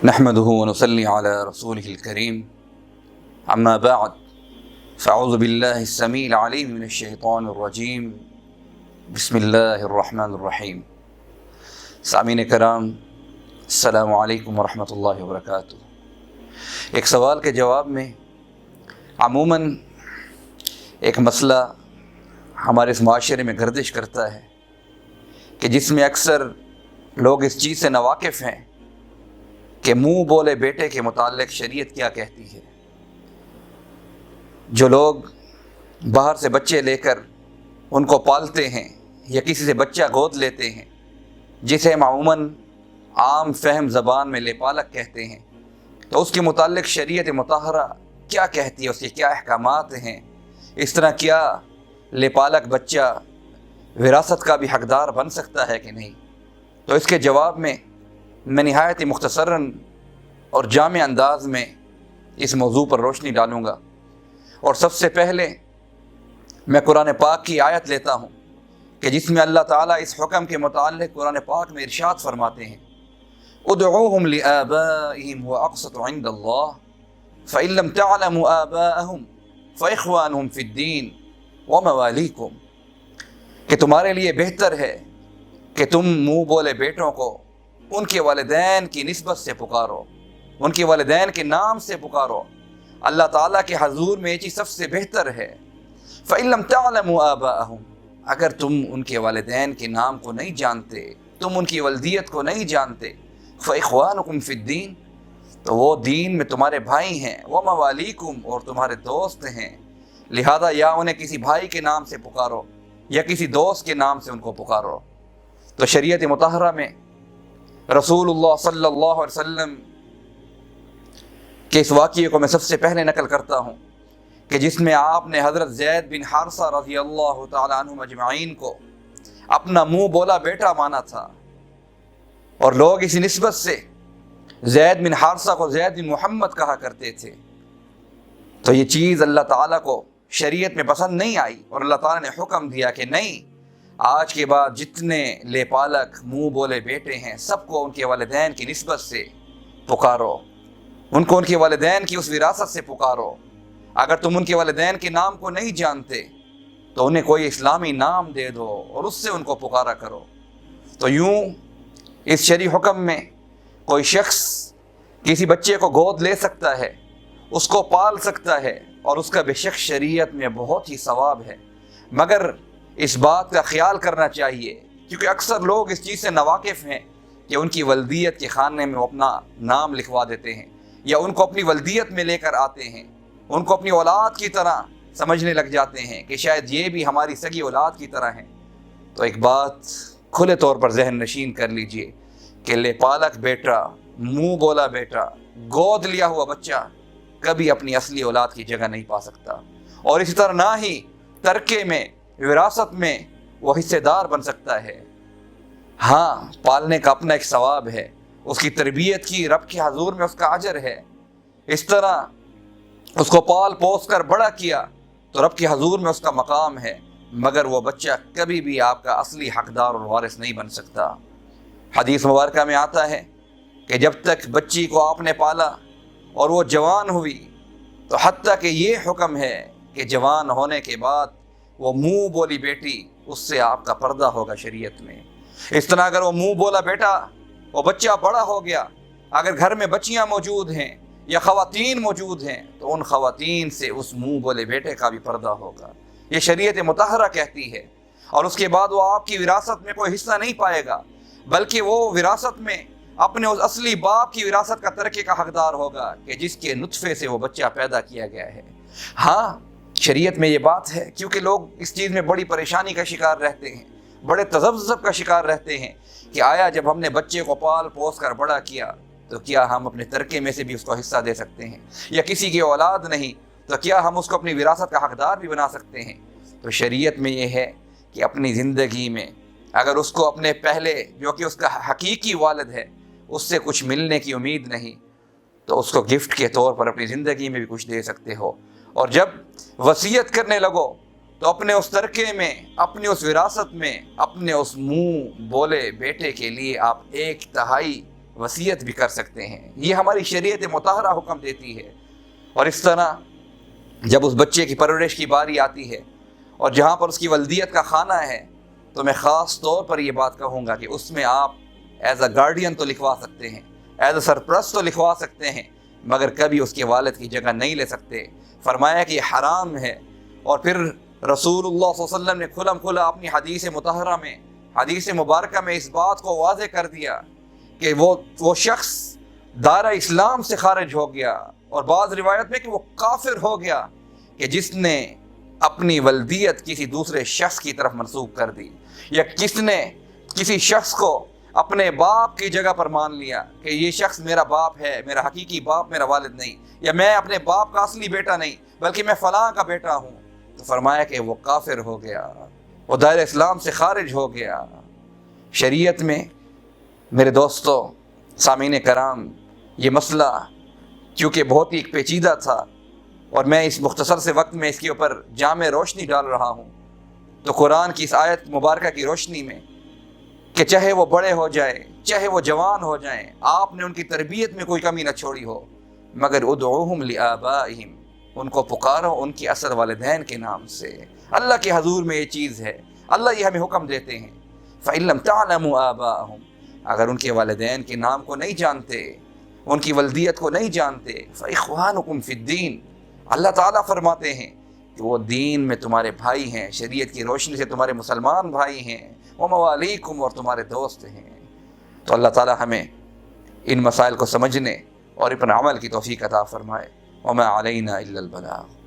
نحمده ونصلي على رسوله الكريم اما بعد فاعوذ بالله السميع العليم من الشيطان الرجيم بسم الله الرحمن الرحیم۔ سامعین کرام، السلام علیکم ورحمۃ اللہ وبرکاتہ۔ ایک سوال کے جواب میں عموماً ایک مسئلہ ہمارے اس معاشرے میں گردش کرتا ہے کہ جس میں اکثر لوگ اس چیز سے ناواقف ہیں کہ منہ بولے بیٹے کے متعلق شریعت کیا کہتی ہے۔ جو لوگ باہر سے بچے لے کر ان کو پالتے ہیں یا کسی سے بچہ گود لیتے ہیں، جسے ہم عموماً عام فہم زبان میں لے پالک کہتے ہیں، تو اس کے متعلق شریعت مطہرہ کیا کہتی ہے، اس کے کیا احکامات ہیں؟ اس طرح کیا لے پالک بچہ وراثت کا بھی حقدار بن سکتا ہے کہ نہیں؟ تو اس کے جواب میں نہایت مختصراً اور جامع انداز میں اس موضوع پر روشنی ڈالوں گا۔ اور سب سے پہلے میں قرآن پاک کی آیت لیتا ہوں کہ جس میں اللہ تعالیٰ اس حکم کے متعلق قرآن پاک میں ارشاد فرماتے ہیں: ادعوهم لآبائهم وأقسط عند الله فإن لم تعلموا آباءهم فإخوانهم في الدين ومواليكم، کہ تمہارے لیے بہتر ہے کہ تم منہ بولے بیٹوں کو ان کے والدین کی نسبت سے پکارو، ان کے والدین کے نام سے پکارو۔ اللہ تعالیٰ کے حضور میں یہ چیز سب سے بہتر ہے۔ فَإِن لَمْ تَعْلَمُوا آبَاءَهُمْ، اگر تم ان کے والدین کے نام کو نہیں جانتے، تم ان کی ولدیت کو نہیں جانتے، فَإِخْوَانُكُمْ فِي الدِّينِ، تو وہ دین میں تمہارے بھائی ہیں، وَمَوَالِيكُمْ، اور تمہارے دوست ہیں، لہذا یا انہیں کسی بھائی کے نام سے پکارو یا کسی دوست کے نام سے ان کو پکارو۔ تو شریعت مطہرہ میں رسول اللہ صلی اللہ علیہ وسلم کے اس واقعے کو میں سب سے پہلے نقل کرتا ہوں کہ جس میں آپ نے حضرت زید بن حارثہ رضی اللہ تعالی عنہم اجمعین کو اپنا منہ بولا بیٹا مانا تھا، اور لوگ اسی نسبت سے زید بن حارثہ کو زید بن محمد کہا کرتے تھے۔ تو یہ چیز اللہ تعالیٰ کو شریعت میں پسند نہیں آئی، اور اللہ تعالیٰ نے حکم دیا کہ نہیں، آج کے بعد جتنے لے پالک منہ بولے بیٹے ہیں سب کو ان کے والدین کی نسبت سے پکارو، ان کو ان کے والدین کی اس وراثت سے پکارو۔ اگر تم ان کے والدین کے نام کو نہیں جانتے تو انہیں کوئی اسلامی نام دے دو اور اس سے ان کو پکارا کرو۔ تو یوں اس شرعی حکم میں کوئی شخص کسی بچے کو گود لے سکتا ہے، اس کو پال سکتا ہے، اور اس کا بے شک شریعت میں بہت ہی ثواب ہے، مگر اس بات کا خیال کرنا چاہیے کیونکہ اکثر لوگ اس چیز سے ناواقف ہیں کہ ان کی ولدیت کے خانے میں وہ اپنا نام لکھوا دیتے ہیں یا ان کو اپنی ولدیت میں لے کر آتے ہیں، ان کو اپنی اولاد کی طرح سمجھنے لگ جاتے ہیں کہ شاید یہ بھی ہماری سگی اولاد کی طرح ہیں۔ تو ایک بات کھلے طور پر ذہن نشین کر لیجئے کہ لے پالک بیٹا، منہ بولا بیٹا، گود لیا ہوا بچہ کبھی اپنی اصلی اولاد کی جگہ نہیں پا سکتا، اور اسی طرح نہ ہی ترکے میں، وراثت میں وہ حصے دار بن سکتا ہے۔ ہاں، پالنے کا اپنا ایک ثواب ہے، اس کی تربیت کی رب کے حضور میں اس کا اجر ہے، اس طرح اس کو پال پوس کر بڑا کیا تو رب کے حضور میں اس کا مقام ہے، مگر وہ بچہ کبھی بھی آپ کا اصلی حقدار اور وارث نہیں بن سکتا۔ حدیث مبارکہ میں آتا ہے کہ جب تک بچی کو آپ نے پالا اور وہ جوان ہوئی تو حتیٰ کہ یہ حکم ہے کہ جوان ہونے کے بعد وہ منہ بولی بیٹی، اس سے آپ کا پردہ ہوگا شریعت میں۔ اس طرح اگر وہ منہ بولا بیٹا، وہ بچہ بڑا ہو گیا، اگر گھر میں بچیاں موجود ہیں یا خواتین موجود ہیں تو ان خواتین سے اس منہ بولے بیٹے کا بھی پردہ ہوگا، یہ شریعت مطہرہ کہتی ہے۔ اور اس کے بعد وہ آپ کی وراثت میں کوئی حصہ نہیں پائے گا، بلکہ وہ وراثت میں اپنے اس اصلی باپ کی وراثت کا ترکے کا حقدار ہوگا کہ جس کے نطفے سے وہ بچہ پیدا کیا گیا ہے۔ ہاں، شریعت میں یہ بات ہے کیونکہ لوگ اس چیز میں بڑی پریشانی کا شکار رہتے ہیں، بڑے تذبذب کا شکار رہتے ہیں کہ آیا جب ہم نے بچے کو پال پوس کر بڑا کیا تو کیا ہم اپنے ترکے میں سے بھی اس کو حصہ دے سکتے ہیں، یا کسی کی اولاد نہیں تو کیا ہم اس کو اپنی وراثت کا حقدار بھی بنا سکتے ہیں؟ تو شریعت میں یہ ہے کہ اپنی زندگی میں اگر اس کو اپنے پہلے جو کہ اس کا حقیقی والد ہے اس سے کچھ ملنے کی امید نہیں تو اس کو گفٹ کے طور پر اپنی زندگی میں بھی کچھ دے سکتے ہو، اور جب وصیت کرنے لگو تو اپنے اس ترکے میں، اپنی اس وراثت میں، اپنے اس منہ بولے بیٹے کے لیے آپ 1/3 وصیت بھی کر سکتے ہیں۔ یہ ہماری شریعت مطہرہ حکم دیتی ہے۔ اور اس طرح جب اس بچے کی پرورش کی باری آتی ہے اور جہاں پر اس کی ولدیت کا خانہ ہے، تو میں خاص طور پر یہ بات کہوں گا کہ اس میں آپ ایز اے گارڈین تو لکھوا سکتے ہیں، ایز اے سرپرست تو لکھوا سکتے ہیں، مگر کبھی اس کے والد کی جگہ نہیں لے سکتے۔ فرمایا کہ یہ حرام ہے۔ اور پھر رسول اللہ صلی اللہ علیہ وسلم نے کھلم کھلا اپنی حدیث مطہرہ میں، حدیث مبارکہ میں اس بات کو واضح کر دیا کہ وہ شخص دائرہ اسلام سے خارج ہو گیا، اور بعض روایت میں کہ وہ کافر ہو گیا کہ جس نے اپنی ولدیت کسی دوسرے شخص کی طرف منسوب کر دی، یا کس نے کسی شخص کو اپنے باپ کی جگہ پر مان لیا کہ یہ شخص میرا باپ ہے، میرا حقیقی باپ میرا والد نہیں، یا میں اپنے باپ کا اصلی بیٹا نہیں بلکہ میں فلاں کا بیٹا ہوں، تو فرمایا کہ وہ کافر ہو گیا، وہ دائرہ اسلام سے خارج ہو گیا۔ شریعت میں میرے دوستو، سامعین کرام، یہ مسئلہ کیونکہ بہت ہی ایک پیچیدہ تھا اور میں اس مختصر سے وقت میں اس کے اوپر جامع روشنی ڈال رہا ہوں، تو قرآن کی اس آیت مبارکہ کی روشنی میں کہ چاہے وہ بڑے ہو جائیں، چاہے وہ جوان ہو جائیں، آپ نے ان کی تربیت میں کوئی کمی نہ چھوڑی ہو، مگر ادعوہم لآبائہم، ان کو پکارو ان کی اصل والدین کے نام سے۔ اللہ کے حضور میں یہ چیز ہے، اللہ یہ ہمیں حکم دیتے ہیں، فَإِن لَمْ تَعْلَمُوا آبَاءَهُمْ، اگر ان کے والدین کے نام کو نہیں جانتے، ان کی ولدیت کو نہیں جانتے، فَإِخْوَانُكُمْ فِي الدِّينِ، اللہ تعالیٰ فرماتے ہیں کہ وہ دین میں تمہارے بھائی ہیں، شریعت کی روشنی سے تمہارے مسلمان بھائی ہیں، وَمَوَالِيكُمْ، اور تمہارے دوست ہیں۔ تو اللہ تعالیٰ ہمیں ان مسائل کو سمجھنے اور ان پر عمل کی توفیق عطا فرمائے۔ وَمَا عَلَيْنَا إِلَّا الْبَلَاغُ۔